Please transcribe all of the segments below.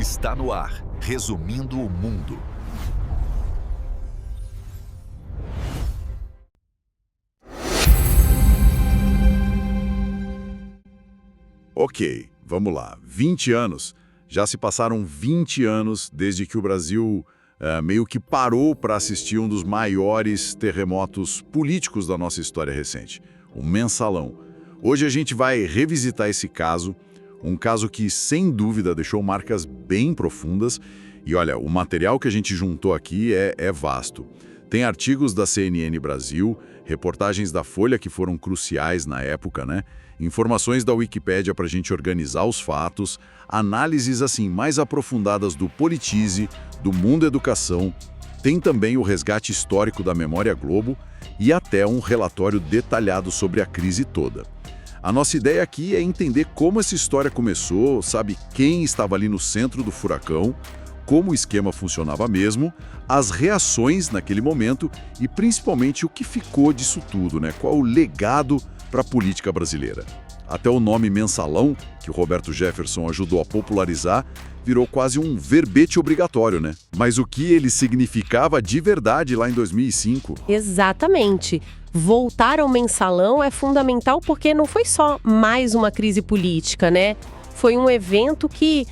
Está no ar, resumindo o mundo. Ok, vamos lá. 20 anos. Já se passaram 20 anos desde que o Brasil meio que parou para assistir um dos maiores terremotos políticos da nossa história recente, o Mensalão. Hoje a gente vai revisitar esse caso, um caso que, sem dúvida, deixou marcas bem profundas. E olha, o material que a gente juntou aqui é vasto. Tem artigos da CNN Brasil, reportagens da Folha que foram cruciais na época, né? Informações da Wikipédia para a gente organizar os fatos, análises assim mais aprofundadas do Politize, do Mundo Educação, tem também o resgate histórico da Memória Globo e até um relatório detalhado sobre a crise toda. A nossa ideia aqui é entender como essa história começou, sabe, quem estava ali no centro do furacão, como o esquema funcionava mesmo, as reações naquele momento e principalmente o que ficou disso tudo, né? Qual o legado para a política brasileira. Até o nome Mensalão, que o Roberto Jefferson ajudou a popularizar, virou quase um verbete obrigatório, né? Mas o que ele significava de verdade lá em 2005? Exatamente. Voltar ao Mensalão é fundamental porque não foi só mais uma crise política, né? Foi um evento que,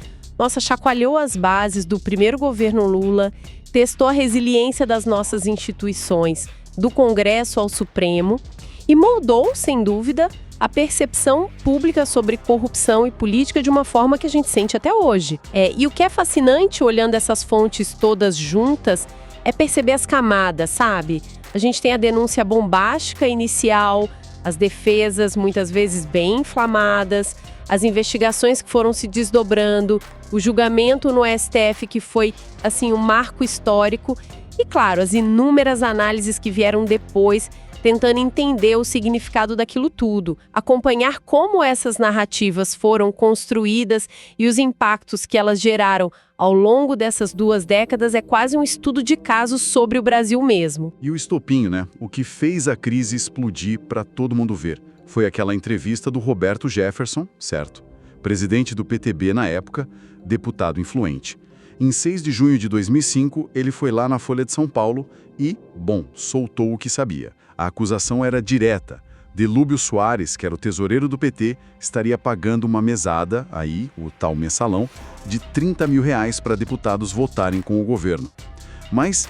chacoalhou as bases do primeiro governo Lula, testou a resiliência das nossas instituições, do Congresso ao Supremo, e moldou, sem dúvida, a percepção pública sobre corrupção e política de uma forma que a gente sente até hoje. E o que é fascinante, olhando essas fontes todas juntas, é perceber as camadas, sabe? A gente tem a denúncia bombástica inicial, as defesas muitas vezes bem inflamadas, as investigações que foram se desdobrando, o julgamento no STF que foi, assim, um marco histórico e, claro, as inúmeras análises que vieram depois, tentando entender o significado daquilo tudo, acompanhar como essas narrativas foram construídas e os impactos que elas geraram ao longo dessas 2 décadas é quase um estudo de caso sobre o Brasil mesmo. E o estopinho, né? O que fez a crise explodir para todo mundo ver foi aquela entrevista do Roberto Jefferson, certo? Presidente do PTB na época, deputado influente. Em 6 de junho de 2005, ele foi lá na Folha de São Paulo e, soltou o que sabia. A acusação era direta. Delúbio Soares, que era o tesoureiro do PT, estaria pagando uma mesada, aí, o tal mensalão, de R$30 mil para deputados votarem com o governo. Mas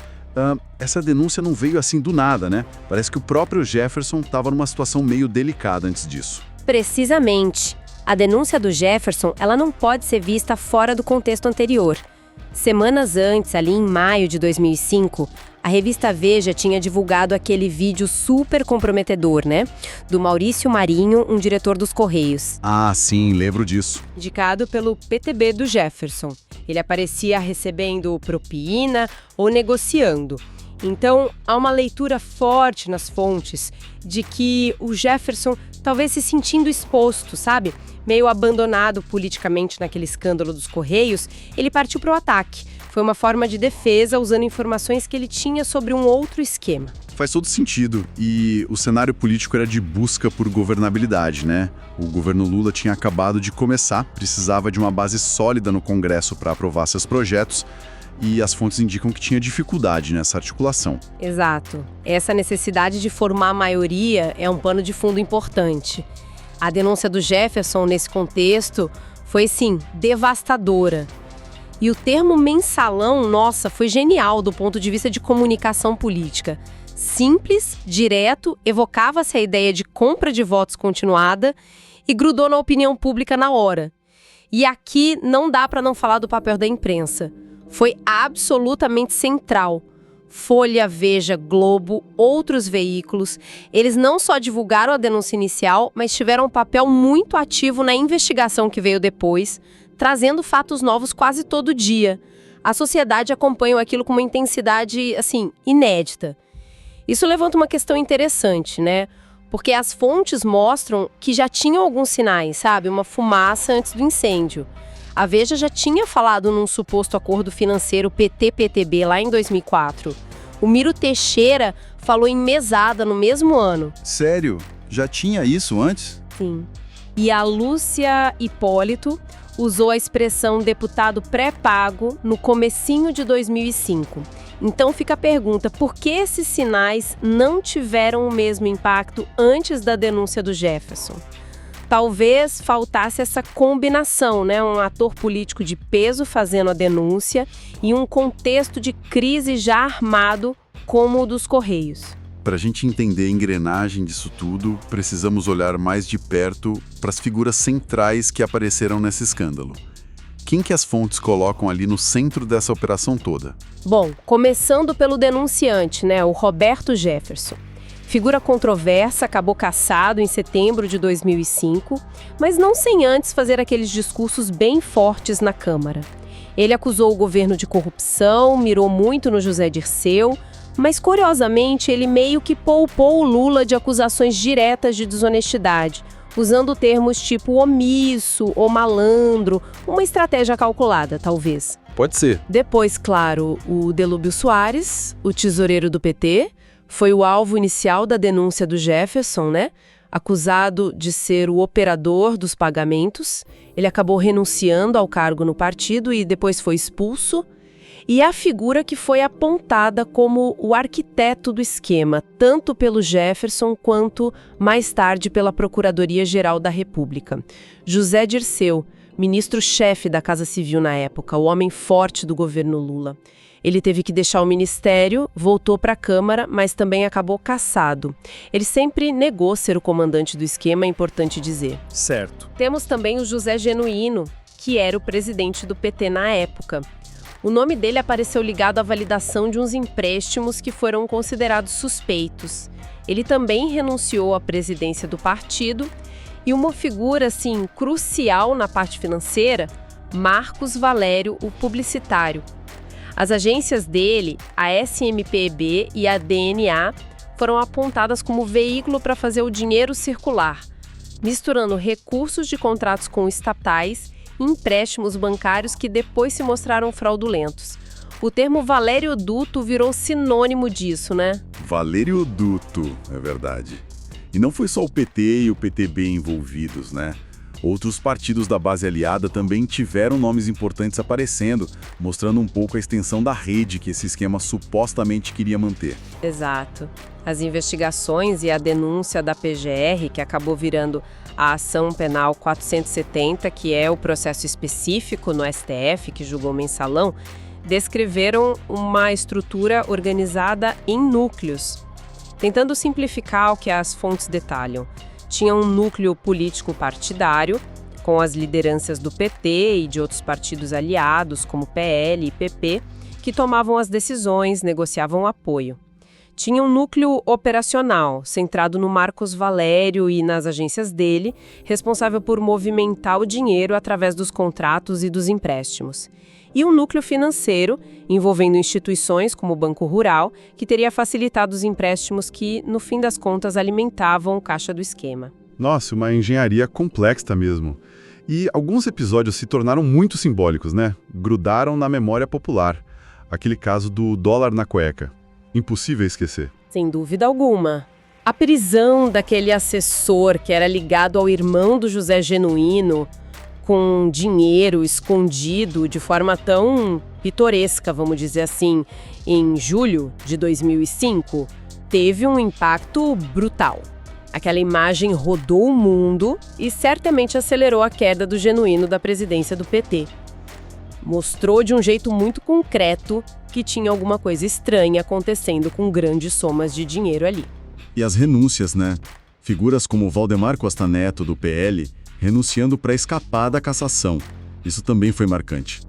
essa denúncia não veio assim do nada, né? Parece que o próprio Jefferson estava numa situação meio delicada antes disso. Precisamente. A denúncia do Jefferson, ela não pode ser vista fora do contexto anterior. Semanas antes, ali em maio de 2005, a revista Veja tinha divulgado aquele vídeo super comprometedor, né? Do Maurício Marinho, um diretor dos Correios. Ah, sim, lembro disso. Indicado pelo PTB do Jefferson. Ele aparecia recebendo propina ou negociando. Então, há uma leitura forte nas fontes de que o Jefferson talvez se sentindo exposto, sabe? Meio abandonado politicamente naquele escândalo dos Correios, ele partiu para o ataque. Foi uma forma de defesa usando informações que ele tinha sobre um outro esquema. Faz todo sentido. E o cenário político era de busca por governabilidade, né? O governo Lula tinha acabado de começar, precisava de uma base sólida no Congresso para aprovar seus projetos. E as fontes indicam que tinha dificuldade nessa articulação. Exato. Essa necessidade de formar maioria é um pano de fundo importante. A denúncia do Jefferson nesse contexto foi, sim, devastadora. E o termo mensalão, foi genial do ponto de vista de comunicação política. Simples, direto, evocava-se a ideia de compra de votos continuada e grudou na opinião pública na hora. E aqui não dá para não falar do papel da imprensa. Foi absolutamente central. Folha, Veja, Globo, outros veículos, eles não só divulgaram a denúncia inicial, mas tiveram um papel muito ativo na investigação que veio depois, trazendo fatos novos quase todo dia. A sociedade acompanhou aquilo com uma intensidade, inédita. Isso levanta uma questão interessante, né? Porque as fontes mostram que já tinham alguns sinais, sabe? Uma fumaça antes do incêndio. A Veja já tinha falado num suposto acordo financeiro PT-PTB lá em 2004. O Miro Teixeira falou em mesada no mesmo ano. Sério? Já tinha isso antes? Sim. E a Lúcia Hipólito, usou a expressão deputado pré-pago no comecinho de 2005. Então fica a pergunta, por que esses sinais não tiveram o mesmo impacto antes da denúncia do Jefferson? Talvez faltasse essa combinação, né? Um ator político de peso fazendo a denúncia e um contexto de crise já armado como o dos Correios. Para a gente entender a engrenagem disso tudo, precisamos olhar mais de perto para as figuras centrais que apareceram nesse escândalo. Quem que as fontes colocam ali no centro dessa operação toda? Bom, começando pelo denunciante, né? O Roberto Jefferson. Figura controversa, acabou cassado em setembro de 2005, mas não sem antes fazer aqueles discursos bem fortes na Câmara. Ele acusou o governo de corrupção, mirou muito no José Dirceu, mas curiosamente ele meio que poupou o Lula de acusações diretas de desonestidade, usando termos tipo omisso ou malandro, uma estratégia calculada, talvez. Pode ser. Depois, claro, o Delúbio Soares, o tesoureiro do PT, foi o alvo inicial da denúncia do Jefferson, né? Acusado de ser o operador dos pagamentos. Ele acabou renunciando ao cargo no partido e depois foi expulso. E a figura que foi apontada como o arquiteto do esquema, tanto pelo Jefferson quanto, mais tarde, pela Procuradoria-Geral da República. José Dirceu, ministro-chefe da Casa Civil na época, o homem forte do governo Lula. Ele teve que deixar o ministério, voltou para a Câmara, mas também acabou cassado. Ele sempre negou ser o comandante do esquema, é importante dizer. Certo. Temos também o José Genuíno, que era o presidente do PT na época. O nome dele apareceu ligado à validação de uns empréstimos que foram considerados suspeitos. Ele também renunciou à presidência do partido e uma figura, assim, crucial na parte financeira, Marcos Valério, o publicitário. As agências dele, a SMPB e a DNA, foram apontadas como veículo para fazer o dinheiro circular, misturando recursos de contratos com estatais e empréstimos bancários que depois se mostraram fraudulentos. O termo Valério-duto virou sinônimo disso, né? Valério-duto, é verdade. E não foi só o PT e o PTB envolvidos, né? Outros partidos da base aliada também tiveram nomes importantes aparecendo, mostrando um pouco a extensão da rede que esse esquema supostamente queria manter. Exato. As investigações e a denúncia da PGR, que acabou virando a Ação Penal 470, que é o processo específico no STF que julgou o Mensalão, descreveram uma estrutura organizada em núcleos. Tentando simplificar o que as fontes detalham. Tinha um núcleo político partidário, com as lideranças do PT e de outros partidos aliados, como PL e PP, que tomavam as decisões, negociavam apoio. Tinha um núcleo operacional, centrado no Marcos Valério e nas agências dele, responsável por movimentar o dinheiro através dos contratos e dos empréstimos. E um núcleo financeiro, envolvendo instituições como o Banco Rural, que teria facilitado os empréstimos que, no fim das contas, alimentavam o caixa do esquema. Nossa, uma engenharia complexa mesmo. E alguns episódios se tornaram muito simbólicos, né? Grudaram na memória popular. Aquele caso do dólar na cueca. Impossível esquecer. Sem dúvida alguma. A prisão daquele assessor que era ligado ao irmão do José Genuíno, com dinheiro escondido de forma tão pitoresca, vamos dizer assim, em julho de 2005, teve um impacto brutal. Aquela imagem rodou o mundo e certamente acelerou a queda do Genuíno da presidência do PT. Mostrou de um jeito muito concreto que tinha alguma coisa estranha acontecendo com grandes somas de dinheiro ali. E as renúncias, né? Figuras como Valdemar Costa Neto, do PL, renunciando para escapar da cassação. Isso também foi marcante.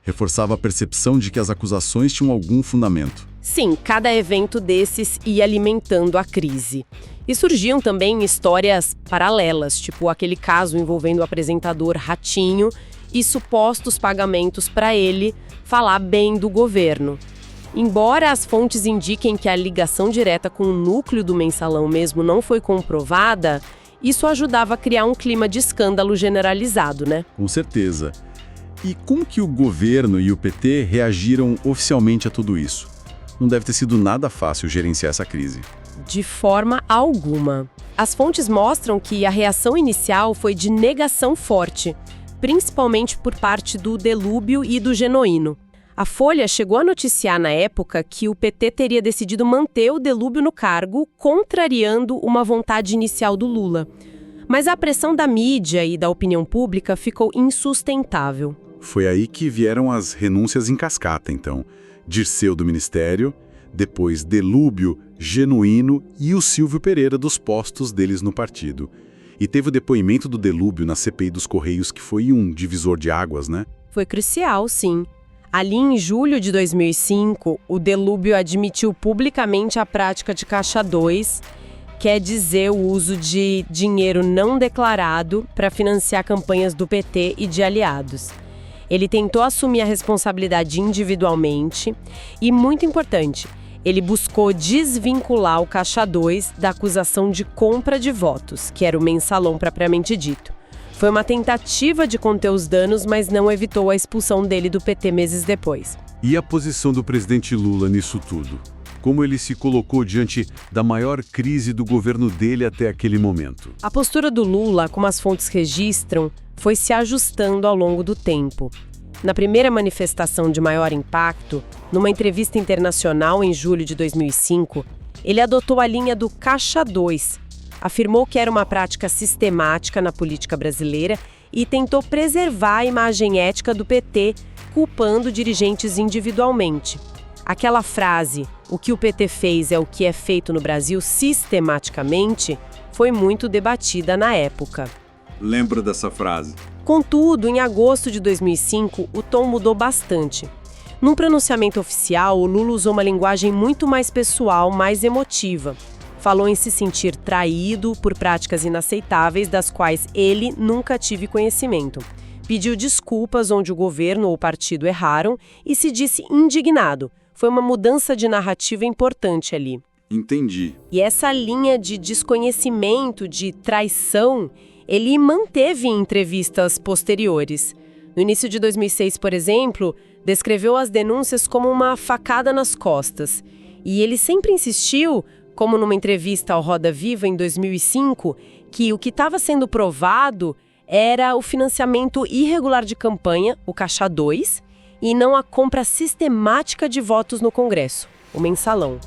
Reforçava a percepção de que as acusações tinham algum fundamento. Sim, cada evento desses ia alimentando a crise. E surgiam também histórias paralelas, tipo aquele caso envolvendo o apresentador Ratinho e supostos pagamentos para ele falar bem do governo. Embora as fontes indiquem que a ligação direta com o núcleo do Mensalão mesmo não foi comprovada, isso ajudava a criar um clima de escândalo generalizado, né? Com certeza. E como que o governo e o PT reagiram oficialmente a tudo isso? Não deve ter sido nada fácil gerenciar essa crise. De forma alguma. As fontes mostram que a reação inicial foi de negação forte, principalmente por parte do Delúbio e do Genuíno. A Folha chegou a noticiar na época que o PT teria decidido manter o Delúbio no cargo, contrariando uma vontade inicial do Lula. Mas a pressão da mídia e da opinião pública ficou insustentável. Foi aí que vieram as renúncias em cascata, então. Dirceu do Ministério, depois Delúbio, Genuíno e o Silvio Pereira dos postos deles no partido. E teve o depoimento do Delúbio na CPI dos Correios, que foi um divisor de águas, né? Foi crucial, sim. Ali em julho de 2005, o Delúbio admitiu publicamente a prática de Caixa 2, quer dizer, o uso de dinheiro não declarado para financiar campanhas do PT e de aliados. Ele tentou assumir a responsabilidade individualmente e, muito importante, ele buscou desvincular o Caixa 2 da acusação de compra de votos, que era o mensalão propriamente dito. Foi uma tentativa de conter os danos, mas não evitou a expulsão dele do PT meses depois. E a posição do presidente Lula nisso tudo? Como ele se colocou diante da maior crise do governo dele até aquele momento? A postura do Lula, como as fontes registram, foi se ajustando ao longo do tempo. Na primeira manifestação de maior impacto, numa entrevista internacional em julho de 2005, ele adotou a linha do Caixa 2, afirmou que era uma prática sistemática na política brasileira e tentou preservar a imagem ética do PT, culpando dirigentes individualmente. Aquela frase, o que o PT fez é o que é feito no Brasil sistematicamente, foi muito debatida na época. Lembro dessa frase. Contudo, em agosto de 2005, o tom mudou bastante. Num pronunciamento oficial, o Lula usou uma linguagem muito mais pessoal, mais emotiva. Falou em se sentir traído por práticas inaceitáveis das quais ele nunca tive conhecimento. Pediu desculpas onde o governo ou o partido erraram e se disse indignado. Foi uma mudança de narrativa importante ali. Entendi. E essa linha de desconhecimento, de traição, ele manteve em entrevistas posteriores. No início de 2006, por exemplo, descreveu as denúncias como uma facada nas costas. E ele sempre insistiu, como numa entrevista ao Roda Viva em 2005, que o que estava sendo provado era o financiamento irregular de campanha, o Caixa 2, e não a compra sistemática de votos no Congresso, o mensalão.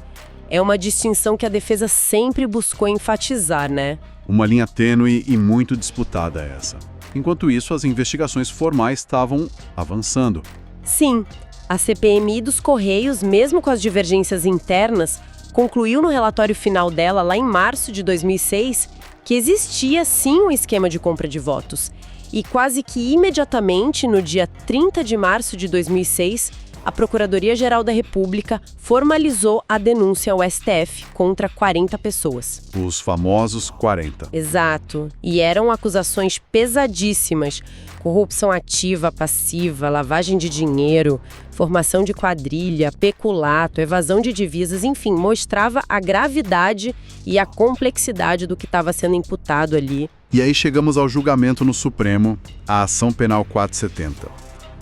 É uma distinção que a defesa sempre buscou enfatizar, né? Uma linha tênue e muito disputada essa. Enquanto isso, as investigações formais estavam avançando. Sim, a CPMI dos Correios, mesmo com as divergências internas, concluiu no relatório final dela, lá em março de 2006, que existia sim um esquema de compra de votos. E quase que imediatamente, no dia 30 de março de 2006, a Procuradoria-Geral da República formalizou a denúncia ao STF contra 40 pessoas. Os famosos 40. Exato. E eram acusações pesadíssimas. Corrupção ativa, passiva, lavagem de dinheiro, formação de quadrilha, peculato, evasão de divisas, enfim, mostrava a gravidade e a complexidade do que estava sendo imputado ali. E aí chegamos ao julgamento no Supremo, a Ação Penal 470.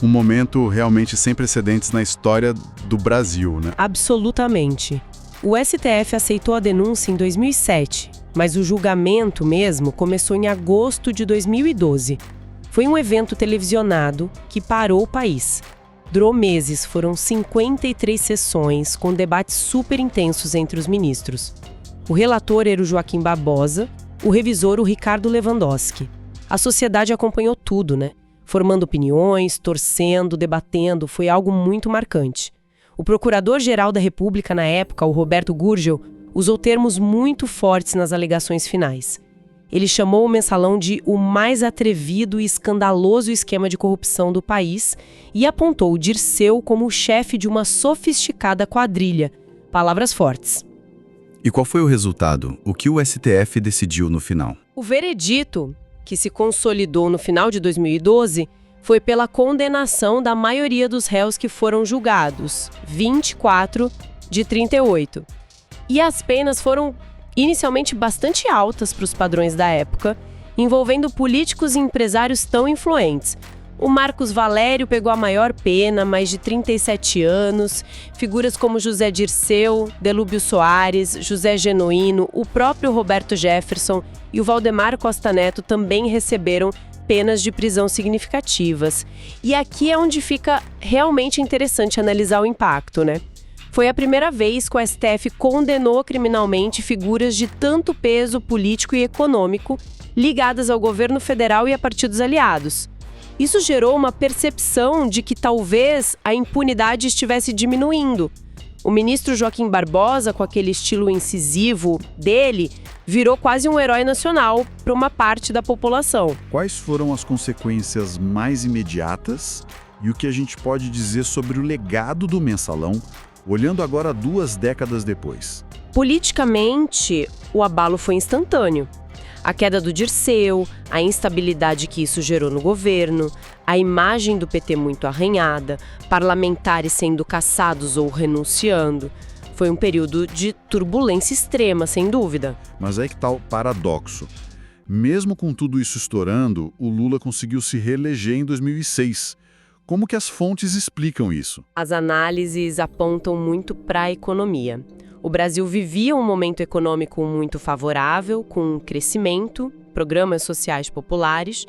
Um momento realmente sem precedentes na história do Brasil, né? Absolutamente. O STF aceitou a denúncia em 2007, mas o julgamento mesmo começou em agosto de 2012. Foi um evento televisionado que parou o país. Durou meses, foram 53 sessões com debates super intensos entre os ministros. O relator era o Joaquim Barbosa, o revisor o Ricardo Lewandowski. A sociedade acompanhou tudo, né? Formando opiniões, torcendo, debatendo, foi algo muito marcante. O Procurador-Geral da República na época, o Roberto Gurgel, usou termos muito fortes nas alegações finais. Ele chamou o mensalão de o mais atrevido e escandaloso esquema de corrupção do país e apontou o Dirceu como o chefe de uma sofisticada quadrilha. Palavras fortes. E qual foi o resultado? O que o STF decidiu no final? O veredito, que se consolidou no final de 2012, foi pela condenação da maioria dos réus que foram julgados, 24 de 38. E as penas foram inicialmente bastante altas para os padrões da época, envolvendo políticos e empresários tão influentes. O Marcos Valério pegou a maior pena, mais de 37 anos. Figuras como José Dirceu, Delúbio Soares, José Genuíno, o próprio Roberto Jefferson e o Valdemar Costa Neto também receberam penas de prisão significativas. E aqui é onde fica realmente interessante analisar o impacto, né? Foi a primeira vez que o STF condenou criminalmente figuras de tanto peso político e econômico ligadas ao governo federal e a partidos aliados. Isso gerou uma percepção de que talvez a impunidade estivesse diminuindo. O ministro Joaquim Barbosa, com aquele estilo incisivo dele, virou quase um herói nacional para uma parte da população. Quais foram as consequências mais imediatas e o que a gente pode dizer sobre o legado do Mensalão, olhando agora 2 décadas depois? Politicamente, o abalo foi instantâneo. A queda do Dirceu, a instabilidade que isso gerou no governo, a imagem do PT muito arranhada, parlamentares sendo cassados ou renunciando. Foi um período de turbulência extrema, sem dúvida. Mas aí que tá o paradoxo. Mesmo com tudo isso estourando, o Lula conseguiu se reeleger em 2006. Como que as fontes explicam isso? As análises apontam muito para a economia. O Brasil vivia um momento econômico muito favorável, com crescimento, programas sociais populares.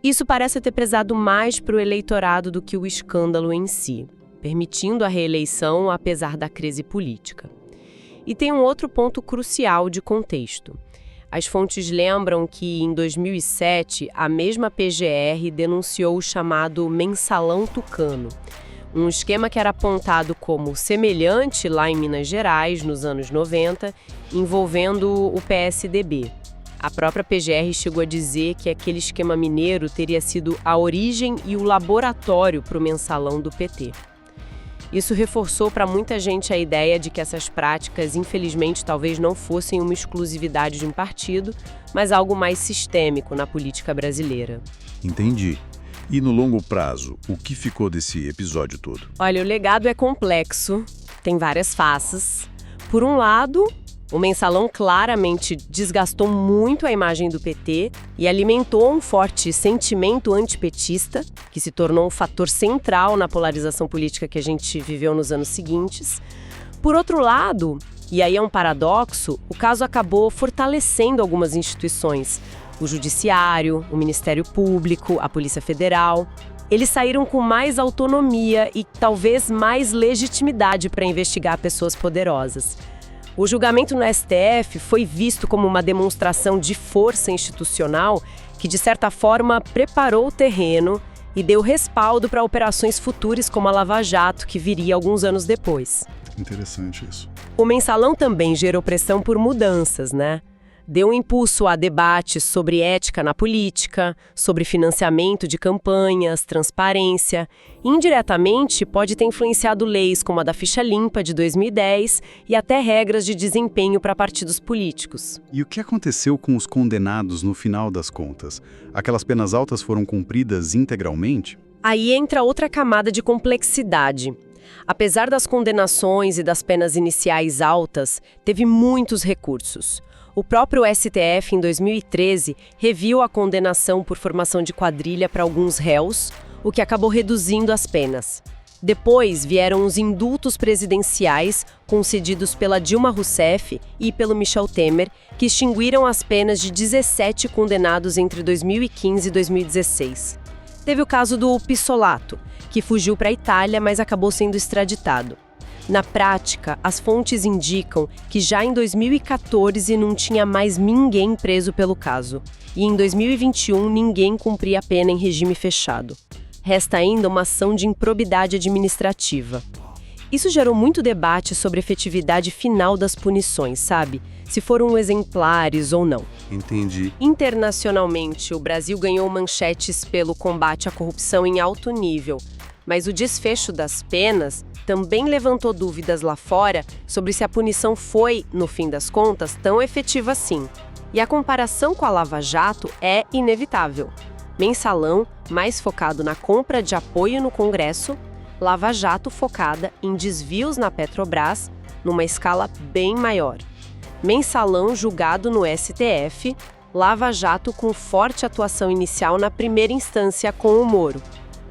Isso parece ter pesado mais para o eleitorado do que o escândalo em si, permitindo a reeleição apesar da crise política. E tem um outro ponto crucial de contexto. As fontes lembram que, em 2007, a mesma PGR denunciou o chamado Mensalão Tucano, um esquema que era apontado como semelhante lá em Minas Gerais, nos anos 90, envolvendo o PSDB. A própria PGR chegou a dizer que aquele esquema mineiro teria sido a origem e o laboratório para o mensalão do PT. Isso reforçou para muita gente a ideia de que essas práticas, infelizmente, talvez não fossem uma exclusividade de um partido, mas algo mais sistêmico na política brasileira. Entendi. E no longo prazo, o que ficou desse episódio todo? Olha, o legado é complexo, tem várias faces. Por um lado, o mensalão claramente desgastou muito a imagem do PT e alimentou um forte sentimento antipetista, que se tornou um fator central na polarização política que a gente viveu nos anos seguintes. Por outro lado, e aí é um paradoxo, o caso acabou fortalecendo algumas instituições. O Judiciário, o Ministério Público, a Polícia Federal. Eles saíram com mais autonomia e talvez mais legitimidade para investigar pessoas poderosas. O julgamento no STF foi visto como uma demonstração de força institucional que, de certa forma, preparou o terreno e deu respaldo para operações futuras como a Lava Jato, que viria alguns anos depois. Interessante isso. O mensalão também gerou pressão por mudanças, né? Deu um impulso a debates sobre ética na política, sobre financiamento de campanhas, transparência. Indiretamente, pode ter influenciado leis como a da Ficha Limpa, de 2010, e até regras de desempenho para partidos políticos. E o que aconteceu com os condenados no final das contas? Aquelas penas altas foram cumpridas integralmente? Aí entra outra camada de complexidade. Apesar das condenações e das penas iniciais altas, teve muitos recursos. O próprio STF, em 2013, reviu a condenação por formação de quadrilha para alguns réus, o que acabou reduzindo as penas. Depois vieram os indultos presidenciais concedidos pela Dilma Rousseff e pelo Michel Temer, que extinguiram as penas de 17 condenados entre 2015 e 2016. Teve o caso do Pissolato, que fugiu para a Itália, mas acabou sendo extraditado. Na prática, as fontes indicam que já em 2014 não tinha mais ninguém preso pelo caso, e em 2021 ninguém cumpria a pena em regime fechado. Resta ainda uma ação de improbidade administrativa. Isso gerou muito debate sobre a efetividade final das punições, sabe? Se foram exemplares ou não. Entendi. Internacionalmente, o Brasil ganhou manchetes pelo combate à corrupção em alto nível, mas o desfecho das penas também levantou dúvidas lá fora sobre se a punição foi, no fim das contas, tão efetiva assim. E a comparação com a Lava Jato é inevitável. Mensalão, mais focado na compra de apoio no Congresso, Lava Jato focada em desvios na Petrobras, numa escala bem maior. Mensalão julgado no STF, Lava Jato com forte atuação inicial na primeira instância com o Moro.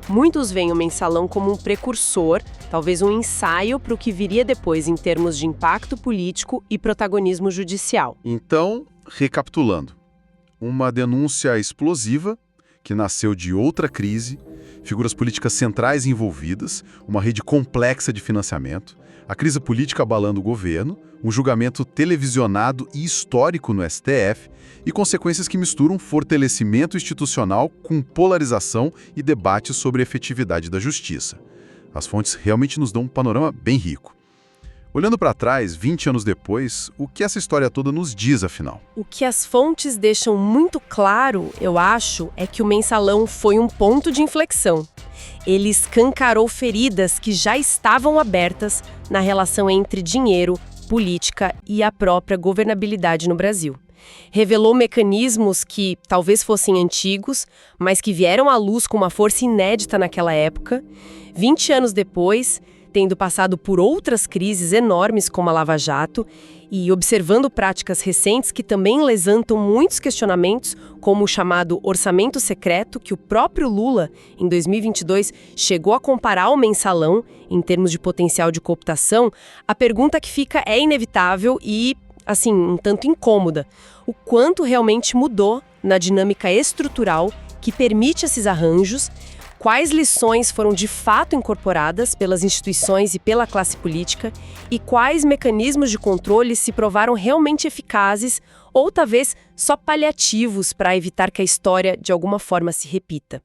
Muitos veem o mensalão como um precursor, talvez um ensaio para o que viria depois em termos de impacto político e protagonismo judicial. Então, recapitulando, uma denúncia explosiva que nasceu de outra crise, figuras políticas centrais envolvidas, uma rede complexa de financiamento, a crise política abalando o governo, um julgamento televisionado e histórico no STF e consequências que misturam fortalecimento institucional com polarização e debate sobre a efetividade da justiça. As fontes realmente nos dão um panorama bem rico. Olhando para trás, 20 anos depois, o que essa história toda nos diz, afinal? O que as fontes deixam muito claro, eu acho, é que o mensalão foi um ponto de inflexão. Ele escancarou feridas que já estavam abertas na relação entre dinheiro, política e a própria governabilidade no Brasil. Revelou mecanismos que talvez fossem antigos, mas que vieram à luz com uma força inédita naquela época. 20 anos depois, tendo passado por outras crises enormes como a Lava Jato e observando práticas recentes que também levantam muitos questionamentos, como o chamado orçamento secreto, que o próprio Lula, em 2022, chegou a comparar ao mensalão em termos de potencial de cooptação, a pergunta que fica é inevitável e, assim, um tanto incômoda. O quanto realmente mudou na dinâmica estrutural que permite esses arranjos? Quais lições foram de fato incorporadas pelas instituições e pela classe política e quais mecanismos de controle se provaram realmente eficazes ou talvez só paliativos para evitar que a história de alguma forma se repita?